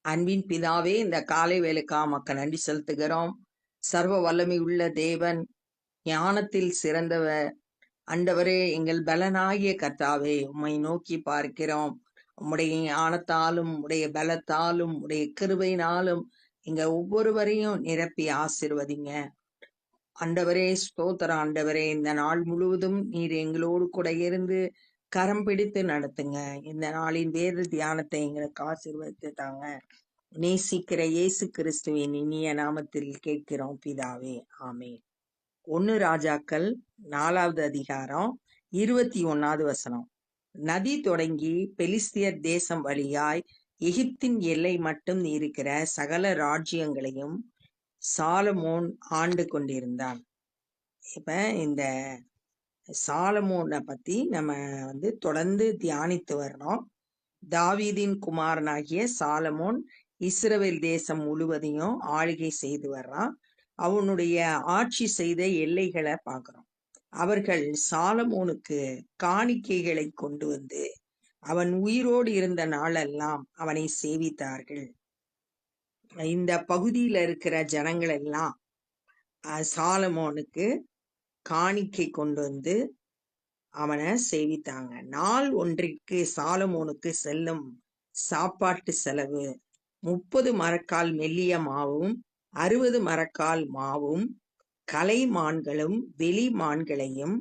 அன்பின் பிதாவே, இந்த காலை வேலைக்காக உமக்கு நன்றி செலுத்துகிறோம். சர்வ வல்லமை உள்ள தேவன், ஞானத்தில் சிறந்தவர், ஆண்டவரே, எங்கள் பலனாகிய கர்த்தாவே, உம்மை நோக்கி பார்க்கிறோம். உம்முடைய ஞானத்தாலும் உம்முடைய பலத்தாலும் உம்முடைய கிருபையினாலும் எங்க ஒவ்வொருவரையும் நிரப்பி ஆசீர்வதிங்க. ஆண்டவரே, ஸ்தோத்திரம் ஆண்டவரே. இந்த நாள் முழுவதும் நீர் எங்களோடு கூட இருந்து கரம் பிடித்து நடத்துங்க. இந்த நாளின் வேத தியானத்தை எங்களுக்கு ஆசீர்வதித்து தாங்க. நேசிக்கிற இயேசு கிறிஸ்துவின் இனிய நாமத்தில் கேட்கிறோம் பிதாவே, ஆமென். 1 ராஜாக்கள் 4வது அதிகாரம் 21வது வசனம். நதி தொடங்கி பெலிஸ்தியர் தேசம் வழியாய் எகிப்தின் எல்லை மட்டும் இருக்கிற சகல ராஜ்யங்களையும் சாலமோன் ஆண்டு கொண்டிருந்தான். இப்ப இந்த சாலமோனை பத்தி நம்ம தொடர்ந்து தியானித்து வரணும். தாவீதின் குமாரனாகிய சாலமோன் இஸ்ரவேல் தேசம் முழுவதையும் ஆளுகை செய்து வர்றான். அவனுடைய ஆட்சி செய்த எல்லைகளை பார்க்கிறோம். அவர்கள் சாலமோனுக்கு காணிக்கைகளை கொண்டு வந்து அவன் உயிரோடு இருந்த நாளெல்லாம் அவனை சேவித்தார்கள். இந்த பகுதியில இருக்கிற ஜனங்கள் எல்லாம் சாலமோனுக்கு காணிக்கை கொண்டு வந்து அவனை சேவித்தாங்க. நாள் ஒன்றிற்கு சாலமோனுக்கு செல்லும் சாப்பாட்டு செலவு 30 மரக்கால் மெல்லிய மாவும் 60 மரக்கால் மாவும் கலைமான்களும் வெளி மான்களையும்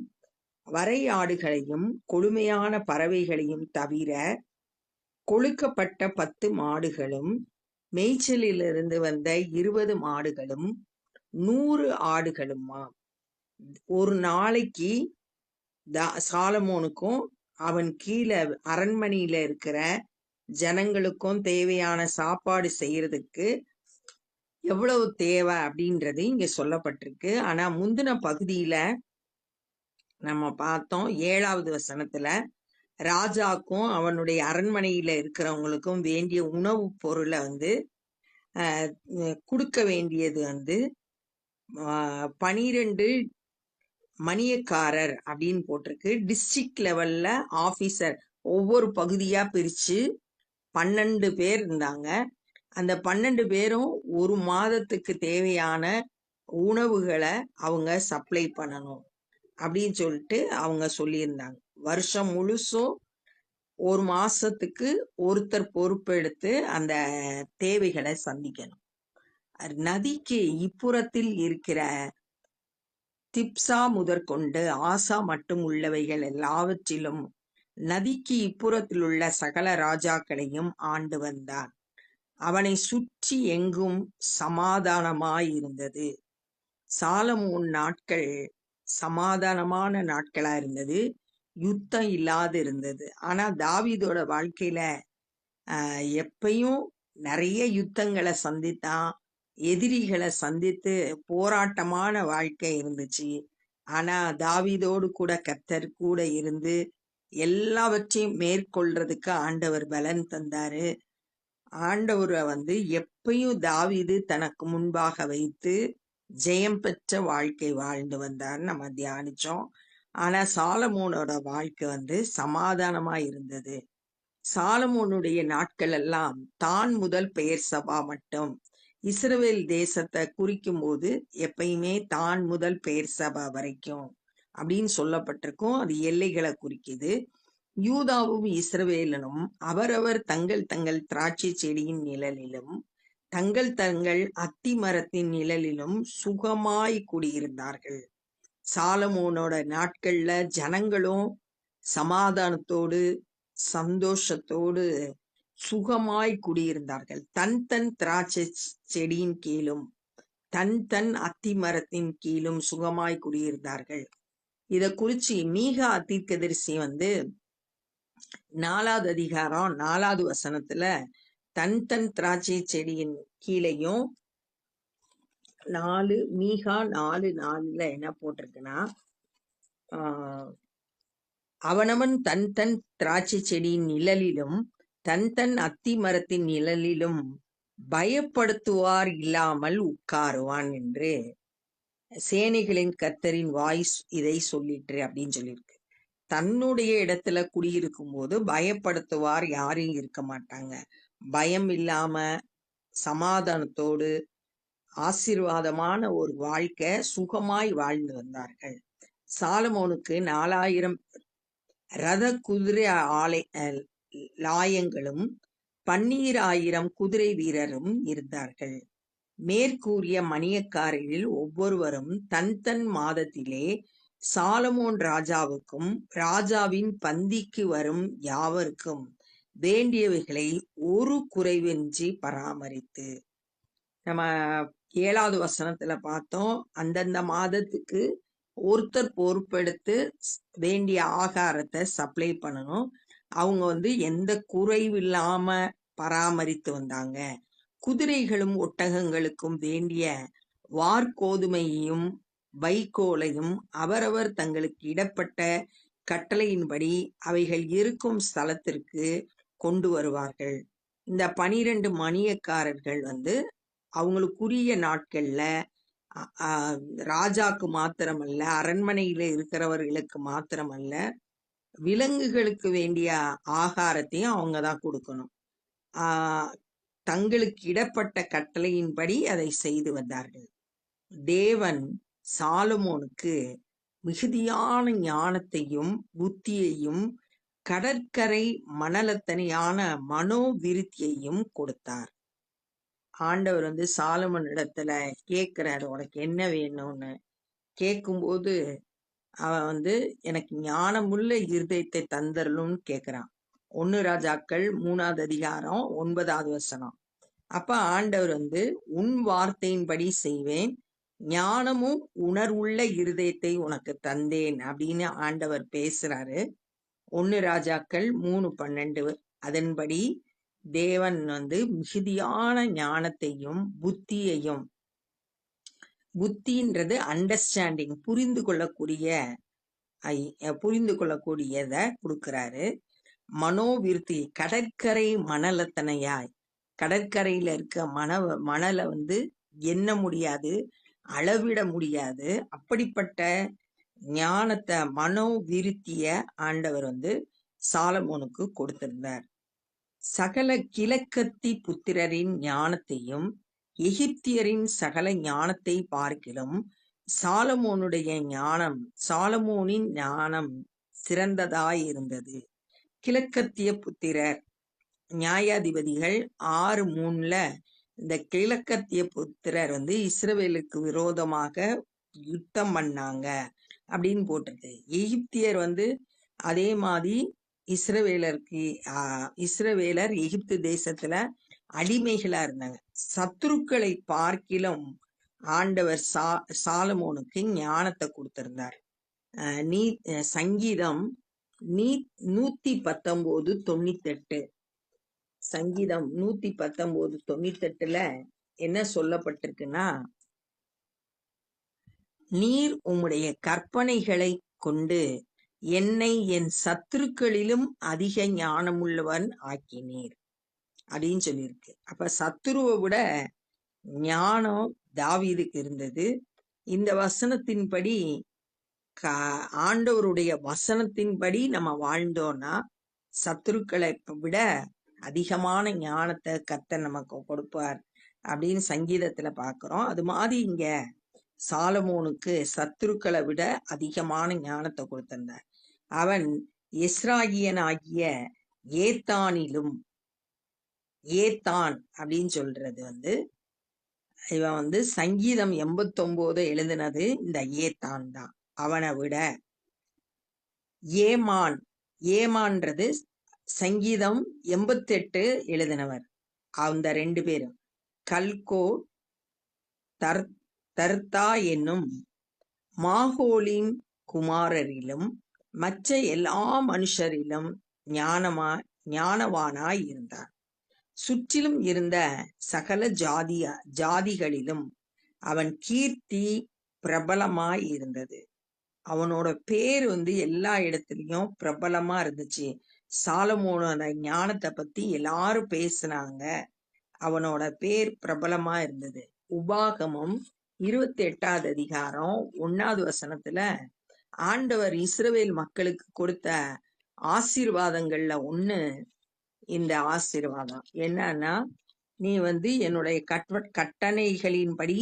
வரையாடுகளையும் கொழுமையான பறவைகளையும் தவிர கொழுக்கப்பட்ட 10 மாடுகளும் மேய்ச்சலிலிருந்து வந்த 20 மாடுகளும் 100 ஆடுகளுமா. ஒரு நாளைக்கு சாலமோனுக்கும் அவன் கீழே அரண்மனையில இருக்கிற ஜனங்களுக்கும் தேவையான சாப்பாடு செய்யறதுக்கு எவ்வளவு தேவை அப்படின்றது இங்க சொல்லப்பட்டிருக்கு. ஆனா முந்தின பகுதியில நம்ம பார்த்தோம் 7வது வசனத்துல ராஜாக்கும் அவனுடைய அரண்மனையில இருக்கிறவங்களுக்கும் வேண்டிய உணவு பொருளை கொடுக்க வேண்டியது 12 மணியக்காரர் அப்படின்னு போட்டிருக்கு. டிஸ்ட்ரிக்ட் லெவல்ல ஆபீசர் ஒவ்வொரு பகுதியா பிரிச்சு 12 பேர் இருந்தாங்க. அந்த 12 பேரும் ஒரு மாதத்துக்கு தேவையான உணவுகளை அவங்க சப்ளை பண்ணணும் அப்படின்னு சொல்லிட்டு அவங்க சொல்லியிருந்தாங்க. வருஷம் முழுசும் ஒரு மாசத்துக்கு ஒருத்தர் பொறுப்பெடுத்து அந்த தேவைகளை சந்திக்கணும். நதிக்கு இப்புறத்தில் இருக்கிற திப்சா முதற்கொண்டு ஆசா மட்டும் உள்ளவைகள் எல்லாவற்றிலும் நதிக்கு இப்புறத்தில் உள்ள சகல ராஜாக்களையும் ஆண்டு வந்தான். அவனை சுற்றி எங்கும் சமாதானமாயிருந்தது. சாலமோன் நாட்கள் சமாதானமான நாட்களா இருந்தது, யுத்தம் இல்லாது இருந்தது. ஆனா தாவீதோட வாழ்க்கையில எப்பயும் நிறைய யுத்தங்களை சந்தித்தான், எதிரிகளை சந்தித்து போராட்டமான வாழ்க்கை இருந்துச்சு. ஆனா தாவீதோடு கூட கர்த்தர் கூட இருந்து எல்லாவற்றையும் மேற்கொள்றதுக்கு ஆண்டவர் பலன் தந்தாரு. ஆண்டவரை எப்பயும் தாவீது தனக்கு முன்பாக வைத்து ஜெயம் பெற்ற வாழ்க்கை வாழ்ந்து வந்தார் நம்ம தியானிச்சோம். ஆனா சாலமோனோட வாழ்க்கை சமாதானமா இருந்தது. சாலமோனுடைய நாட்கள் எல்லாம் தான் முதல் பெயர் சபா மட்டும் இஸ்ரவேல் தேசத்தை குறிக்கும் போது எப்பயுமே தான் முதல் பெயர் சபா வரைக்கும் அப்படின்னு சொல்லப்பட்டிருக்கும். அது எல்லைகளை குறிக்குது. யூதாவும் இஸ்ரவேலனும் அவரவர் தங்கள் தங்கள் திராட்சை செடியின் நிழலிலும் தங்கள் தங்கள் அத்தி மரத்தின் நிழலிலும் சுகமாய் குடியிருந்தார்கள். சாலமோனோட நாட்கள்ல ஜனங்களும் சமாதானத்தோடு சந்தோஷத்தோடு சுகமாய் குடியிருந்தார்கள். தன் தன் திராட்சை செடியின் கீழும் தன் தன் அத்தி மரத்தின் கீழும் சுகமாய் குடியிருந்தார்கள். இத குறிச்சு மீகா தீர்க்கதரிசி 4வது அதிகாரம் 4வது வசனத்துல தன் தன் திராட்சை செடியின் கீழையும் மீகா 4:4 என்ன போட்டிருக்குன்னா, அவனவன் தன் தன் திராட்சை செடியின் நிழலிலும் தன் தன் அத்தி மரத்தின் நிழலிலும் பயப்படுத்துவார் இல்லாமல் உட்காருவான் என்று சேனைகளின் கர்த்தரின் வாய்ஸ் இதை சொல்லிட்டு அப்படின்னு சொல்லியிருக்கு. தன்னுடைய இடத்துல குடியிருக்கும் போது பயப்படுத்துவார் யாரும் இருக்க மாட்டாங்க. பயம் இல்லாம சமாதானத்தோடு ஆசீர்வாதமான ஒரு வாழ்க்கை சுகமாய் வாழ்ந்து வந்தார்கள். சாலமோனுக்கு 4000 ரத குதிரை லாயங்களும் 12000 குதிரை வீரரும் இருந்தார்கள். மேற்கூறிய மணியக்காரரில் ஒவ்வொருவரும் தன் தன் மாதத்திலே சாலமோன் ராஜாவுக்கும் ராஜாவின் பந்திக்கு வரும் யாவருக்கும் வேண்டியவைகளை ஒரு குறைவின்றி பராமரித்து, நம்ம 7வது வசனத்துல பார்த்தோம், அந்தந்த மாதத்துக்கு ஒருத்தர் பொறுப்பெடுத்து வேண்டிய ஆகாரத்தை சப்ளை பண்ணணும். அவங்க எந்த குறைவில்லாம பராமரித்து வந்தாங்க. குதிரைகளும் ஒட்டகங்களுக்கும் வேண்டிய வார்கோதுமையையும் வைக்கோலையும் அவரவர் தங்களுக்கு இடப்பட்ட கட்டளையின்படி அவைகள் இருக்கும் ஸ்தலத்திற்கு கொண்டு வருவார்கள். இந்த 12 மணியக்காரர்கள் அவங்களுக்குரிய நாட்கள்ல ராஜாக்கு மாத்திரமல்ல, அரண்மனையில இருக்கிறவர்களுக்கு மாத்திரமல்ல, விலங்குகளுக்கு வேண்டிய ஆகாரத்தையும் அவங்க தான் கொடுக்கணும். தங்களுக்கு இடப்பட்ட கட்டளையின்படி அதை செய்து வந்தார்கள். தேவன் சாலமோனுக்கு மிகுதியான ஞானத்தையும் புத்தியையும் கடற்கரை மணலத்தனையான மனோவிருத்தியையும் கொடுத்தார். ஆண்டவர் சாலமோன் இடத்துல கேட்கிறாரு, உனக்கு என்ன வேணும்னு. கேட்கும்போது அவன் எனக்கு ஞானமுள்ள இருதயத்தை தந்தரலும்னு கேட்கிறான். 1 ராஜாக்கள் 3வது அதிகாரம் 9வது வசனம். அப்ப ஆண்டவர் உன் வார்த்தையின்படி செய்வேன், ஞானமும் உணர்வுள்ள இருதயத்தை உனக்கு தந்தேன் அப்படின்னு ஆண்டவர் பேசுறாரு. 1 ராஜாக்கள் 3:12. அதன்படி தேவன் மிகுதியான ஞானத்தையும் புத்தியையும், புத்தின்றது அண்டர்ஸ்டாண்டிங், புரிந்து கொள்ளக்கூடியத கொடுக்கிறாரு. மனோவிருத்தி, கடற்கரை மணலத்தனையாய், கடற்கரையில இருக்க மணலை எண்ண முடியாது, அளவிட முடியாது. அப்படிப்பட்ட ஞானத்தை, மனோவிருத்திய ஆண்டவர் சாலமோனுக்கு கொடுத்திருந்தார். சகல கிழக்கத்தி புத்திரரின் ஞானத்தையும் எகிப்தியரின் சகல ஞானத்தை பார்க்கிலும் சாலமோனின் ஞானம் சிறந்ததாயிருந்தது. கிழக்கத்திய புத்திரர், நியாயாதிபதிகள் 6:3 இந்த கிழக்கத்திய புத்திரர் இஸ்ரவேலுக்கு விரோதமாக யுத்தம் பண்ணாங்க அப்படின்னு போட்டிருக்கு. எகிப்தியர் அதே மாதிரி இஸ்ரவேலர் எகிப்து தேசத்துல அடிமைகளா இருந்தாங்க. சத்துருக்களை பார்க்கிலும் ஆண்டவர் சாலமோனுக்கு ஞானத்தை கொடுத்திருந்தார். சங்கீதம் 119:98. சங்கீதம் 119:98 என்ன சொல்லப்பட்டிருக்குன்னா, நீர் உம்முடைய கற்பனைகளை கொண்டு என்னை என் சத்துருக்களிலும் அதிக ஞானமுள்ளவன் ஆக்கினீர் அப்படின்னு சொல்லியிருக்கு. அப்ப சத்துருவை விட ஞானம் தாவீதுக்கு இருந்தது. இந்த வசனத்தின்படி, ஆண்டவருடைய வசனத்தின்படி நம்ம வாழ்ந்தோம்னா சத்துருக்களை விட அதிகமான ஞானத்தை கர்த்தர் நமக்கு கொடுப்பார் அப்படின்னு சங்கீதத்துல பாக்குறோம். அது மாதிரி இங்க சாலமோனுக்கு சத்துருக்களை விட அதிகமான ஞானத்தை கொடுத்திருந்தார். அவன் இஸ்ராகியனாகிய ஏத்தானிலும், ஏத்தான் அப்படின்னு சொல்றது இவன் சங்கீதம் 89 எழுதினது இந்த ஏத்தான் தான். அவனை விட ஏமான்றது சங்கீதம் 88 எழுதினவர். அந்த 2 பேரும் கல்கோ தர்த்தா என்னும் மாகோலின் குமாரரிலும் மற்ற எல்லா மனுஷரிலும் ஞானவானாய் இருந்தார். சுற்றிலும் இருந்த சகல ஜாதிகளிலும் அவன் கீர்த்தி பிரபலமாய் இருந்தது. அவனோட பேர் எல்லா இடத்துலயும் பிரபலமா இருந்துச்சு. சாலமோனோட ஞானத்தை பத்தி எல்லாரும் பேசினாங்க. அவனோட பேர் பிரபலமா இருந்தது. உபாகமம் 28வது அதிகாரம் 1வது வசனத்துல ஆண்டவர் இஸ்ரவேல் மக்களுக்கு கொடுத்த ஆசீர்வாதங்கள்ல ஒண்ணு இந்த ஆசீர்வாதம். என்னன்னா, நீ என்னுடைய கட்டளைகளின்படி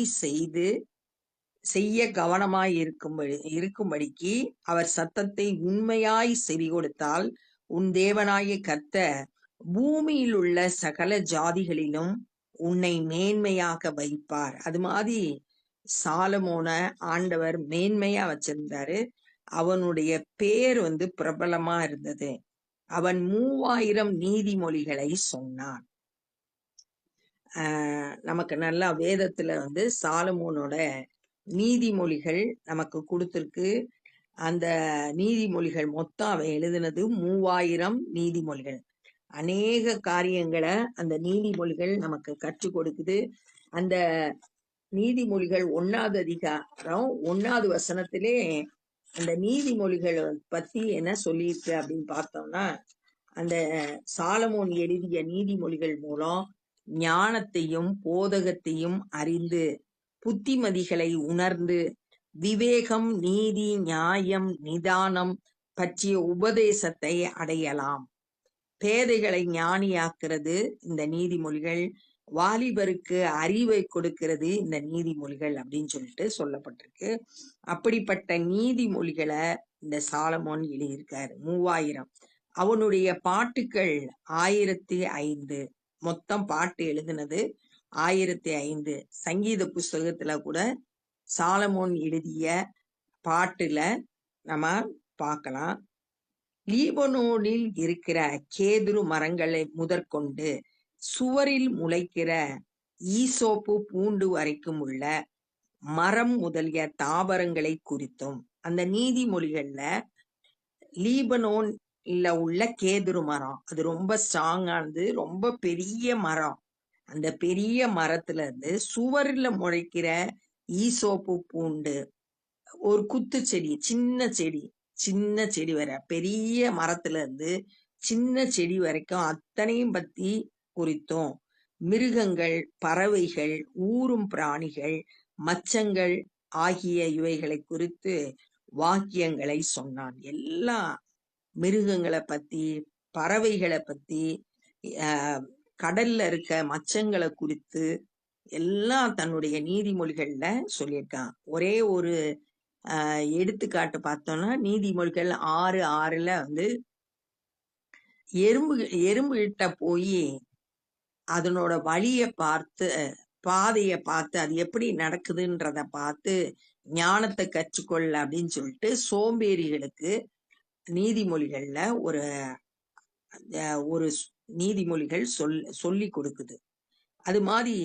செய்ய கவனமாய் இருக்கும்படிக்கு அவர் சத்தத்தை உண்மையாய் செவி கொடுத்தால் உன் தேவனாய கர்த்தர் பூமியில் உள்ள சகல ஜாதிகளிலும் உன்னை மேன்மையாக வைப்பார். அது மாதிரி சாலமோன ஆண்டவர் மேன்மையா வச்சிருந்தாரு. அவனுடைய பேர் பிரபலமா இருந்தது. அவன் 3000 நீதிமொழிகளை சொன்னான். நமக்கு நல்லா வேதத்துல சாலமோனோட நீதிமொழிகள் நமக்கு கொடுத்திருக்கு. அந்த நீதிமொழிகள் மொத்தம் அவன் எழுதினது 3000 நீதிமொழிகள். அநேக காரியங்களை அந்த நீதிமொழிகள் நமக்கு கற்றுக் கொடுக்குது. அந்த நீதிமொழிகள் 1வது அதிகாரம் 1வது வசனத்திலே அந்த நீதிமொழிகள் பத்தி என்ன சொல்லியிருக்கு அப்படின்னு பார்த்தோம்னா, அந்த சாலமோன் எழுதிய நீதிமொழிகள் மூலம் ஞானத்தையும் போதகத்தையும் அறிந்து புத்திமதிகளை உணர்ந்து விவேகம், நீதி, நியாயம், நிதானம் பற்றிய உபதேசத்தை அடையலாம். பேதைகளை ஞானியாக்குறது இந்த நீதிமொழிகள், வாலிபருக்கு அறிவை கொடுக்கிறது இந்த நீதிமொழிகள் அப்படின்னு சொல்லிட்டு சொல்லப்பட்டிருக்கு. அப்படிப்பட்ட நீதிமொழிகளை இந்த சாலமோன் எழுதியிருக்காரு. 3000. அவனுடைய பாட்டுக்கள் 1005. மொத்தம் பாட்டு எழுதினது 1005. சங்கீத புஸ்தகத்துல கூட சாலமோன் எழுதிய பாட்டுல நம்ம பார்க்கலாம். லீபனோனில் இருக்கிற கேதுரு மரங்களை முதற்கொண்டு சுவரில் முளைக்கிற ஈசோப்பு பூண்டு வரைக்கும் உள்ள மரம் முதலிய தாவரங்களை குறித்தும் அந்த நீதிமொழிகள்ல லீபனோன்ல உள்ள கேதுரு மரம் அது ரொம்ப ஸ்ட்ராங்கானது, ரொம்ப பெரிய மரம். அந்த பெரிய மரத்துல இருந்து சுவரில் முளைக்கிற ஈசோப்பு பூண்டு, ஒரு குத்து செடி, சின்ன செடி வர, பெரிய மரத்துல இருந்து சின்ன செடி வரைக்கும் அத்தனையும் பத்தி குறித்தும் மிருகங்கள், பறவைகள், ஊரும் பிராணிகள், மச்சங்கள் ஆகிய இவைகளை குறித்து வாக்கியங்களை சொன்னான். எல்லா மிருகங்களை பத்தி, பறவைகளை பத்தி, கடல்ல இருக்க மச்சங்களை குறித்து எல்லாம் தன்னுடைய நீதிமொழிகள்ல சொல்லியிருக்கான். ஒரே ஒரு எடுத்துக்காட்டு பார்த்தோம்னா, நீதிமொழிகள் 6:6 எறும்பு கிட்ட போய் அதனோட பாதைய பார்த்து அது எப்படி நடக்குதுன்றத பார்த்து ஞானத்தை கற்றுக்கொள்ள அப்படின்னு சொல்லிட்டு சோம்பேறிகளுக்கு நீதிமொழிகள்ல ஒரு நீதிமொழிகள் சொல்லி கொடுக்குது. அது மாதிரி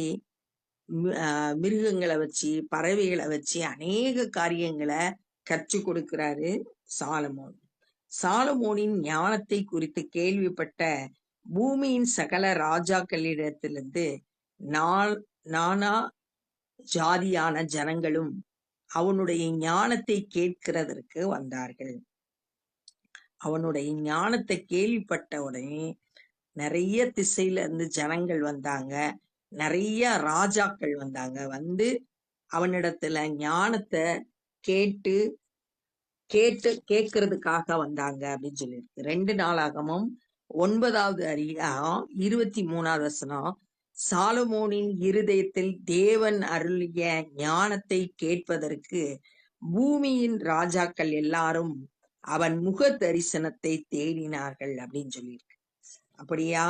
மிருகங்களை வச்சு, பறவைகளை வச்சு அநேக காரியங்களை கற்றுக் கொடுக்கிறாரு சாலமோன். சாலமோனின் ஞானத்தை குறித்து கேள்விப்பட்ட பூமியின் சகல ராஜாக்களிடத்திலிருந்து நானா ஜாதியான ஜனங்களும் அவனுடைய ஞானத்தை கேட்கிறதற்கு வந்தார்கள். அவனுடைய ஞானத்தை கேள்விப்பட்ட உடனே நிறைய திசையில இருந்து ஜனங்கள் வந்தாங்க, நிறைய ராஜாக்கள் வந்தாங்க. அவனிடத்துல ஞானத்தை கேட்கறதுக்காக வந்தாங்க அப்படின்னு சொல்லியிருக்கு. 2 நாளாகமும் 9வது அதிகாரம் 23வது வசனம், சாலமோனின் இருதயத்தில் தேவன் அருளிய ஞானத்தை கேட்பதற்கு பூமியின் ராஜாக்கள் எல்லாரும் அவன் முக தரிசனத்தை தேடினார்கள் அப்படின்னு சொல்லியிருக்கு. அப்படியா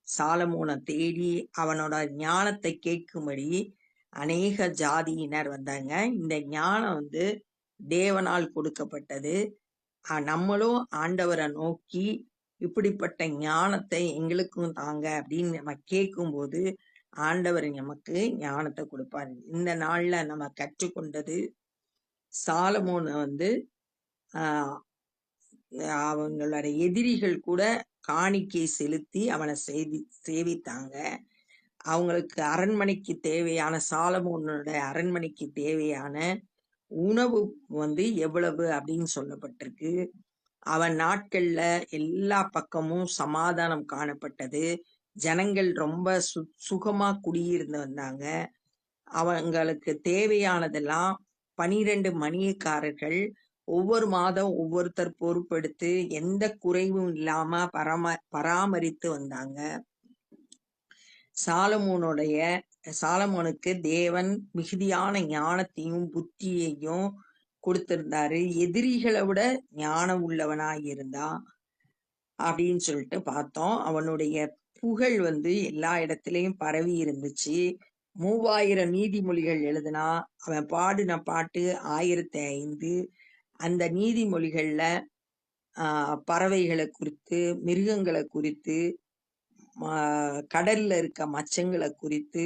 சாலமோனை தேடி அவனோட ஞானத்தை கேட்கும்படி அநேக ஜாதியினர் வந்தாங்க. இந்த ஞானம் தேவனால் கொடுக்கப்பட்டது. நம்மளும் ஆண்டவரை நோக்கி இப்படிப்பட்ட ஞானத்தை எங்களுக்கும் தாங்க அப்படின்னு நம்ம கேட்கும்போது ஆண்டவர் நமக்கு ஞானத்தை கொடுப்பாரு. இந்த நாள்ல நம்ம கற்றுக்கொண்டது, சாலமோனை அவங்களோட எதிரிகள் கூட காணிக்கை செலுத்தி அவனை சேவித்தாங்க. அவங்களுக்கு அரண்மனைக்கு தேவையான, சாலமோனோட அரண்மனைக்கு தேவையான உணவு எவ்வளவு அப்படின்னு சொல்லப்பட்டிருக்கு. அவன் நாட்கள்ல எல்லா பக்கமும் சமாதானம் காணப்பட்டது. ஜனங்கள் ரொம்ப சுகமா குடியிருந்து வந்தாங்க. அவங்களுக்கு தேவையானதெல்லாம் 12 மணியக்காரர்கள் ஒவ்வொரு மாதம் ஒவ்வொருத்தர் பொறுப்பெடுத்து எந்த குறைவும் இல்லாம பராமரித்து வந்தாங்க. சாலமோனுக்கு தேவன் மிகுதியான ஞானத்தையும் புத்தியையும் கொடுத்திருந்தாரு. எதிரிகளை விட ஞானம் உள்ளவனாய் இருந்தான் அப்படின்னு சொல்லிட்டு பார்த்தோம். அவனுடைய புகழ் எல்லா இடத்திலையும் பரவி இருந்துச்சு. 3000 நீதிமொழிகள் எழுதினா. அவன் பாடின பாட்டு 1005. அந்த நீதிமொழிகள்ல பறவைகளை குறித்து, மிருகங்களை குறித்து, கடல்ல இருக்க மச்சங்களை குறித்து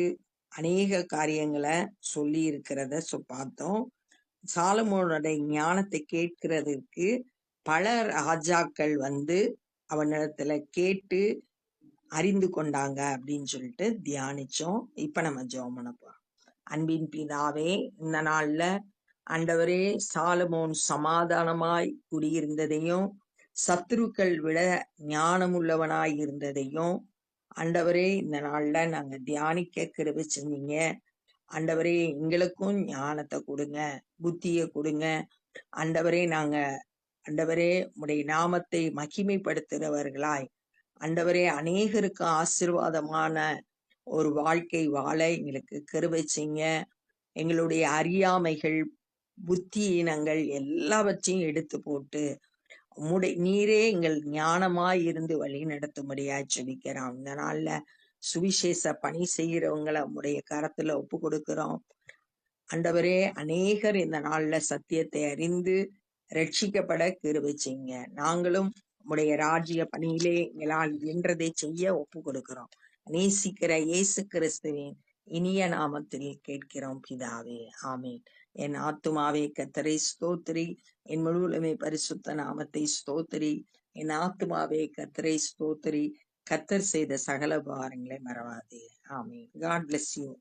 அநேக காரியங்களை சொல்லி இருக்கிறத பார்த்தோம். சாலமோனுடைய ஞானத்தை கேட்கிறதுக்கு பல ராஜாக்கள் அவனிடத்துல கேட்டு அறிந்து கொண்டாங்க அப்படின்னு சொல்லிட்டு தியானிச்சோம். இப்ப நம்ம ஜெபம் பண்ண போறோம். அன்பின் பிதாவே, இந்த நாள்ல ஆண்டவரே, சாலமோன் சமாதானமாய் குடியிருந்ததையும் சத்துருக்கள் விட ஞானமுள்ளவனாய் இருந்ததையும் ஆண்டவரே இந்த நாள்ல நாங்க தியானிக்க கிருபை செஞ்சீங்க. ஆண்டவரே, எங்களுக்கும் ஞானத்தை கொடுங்க, புத்திய கொடுங்க. ஆண்டவரே, நாங்க ஆண்டவரே உம்முடைய நாமத்தை மகிமைப்படுத்துகிறவர்களாய் ஆண்டவரே அநேகருக்கு ஆசீர்வாதமான ஒரு வாழ்க்கை வாழ எங்களுக்கு கிருபை செய்யுங்க. எங்களுடைய அறியாமைகள், புத்தியினங்கள் எல்லாவற்றையும் எடுத்து போட்டு நீரே எங்கள் ஞானமாய் இருந்து வழி நடத்தும்படியாய் ஜெபிக்கிறோம். இந்த நாள்ல சுவிசேஷ பணி செய்கிறவங்களை உம்முடைய கரத்துல ஒப்பு கொடுக்கிறோம். ஆண்டவரே, அநேகர் இந்த நாள்ல சத்தியத்தை அறிந்து ரட்சிக்கப்பட கிருபை செய்யுங்க. நாங்களும் உம்முடைய ராஜ்ய பணியிலே எங்களால் என்றதை செய்ய ஒப்பு கொடுக்கிறோம். நேசிக்கிற இயேசு கிறிஸ்துவின் இனிய நாமத்தில் கேட்கிறோம் பிதாவே, ஆமீன். என் ஆத்துமாவே கர்த்தரை ஸ்தோத்திரி, என் முழுவலுமே பரிசுத்த நாமத்தை ஸ்தோத்திரி. என் ஆத்துமாவே கர்த்தரை ஸ்தோத்திரி, கர்த்தர் செய்த சகல உபகாரங்களை மறவாதே. ஆமீன். God bless you.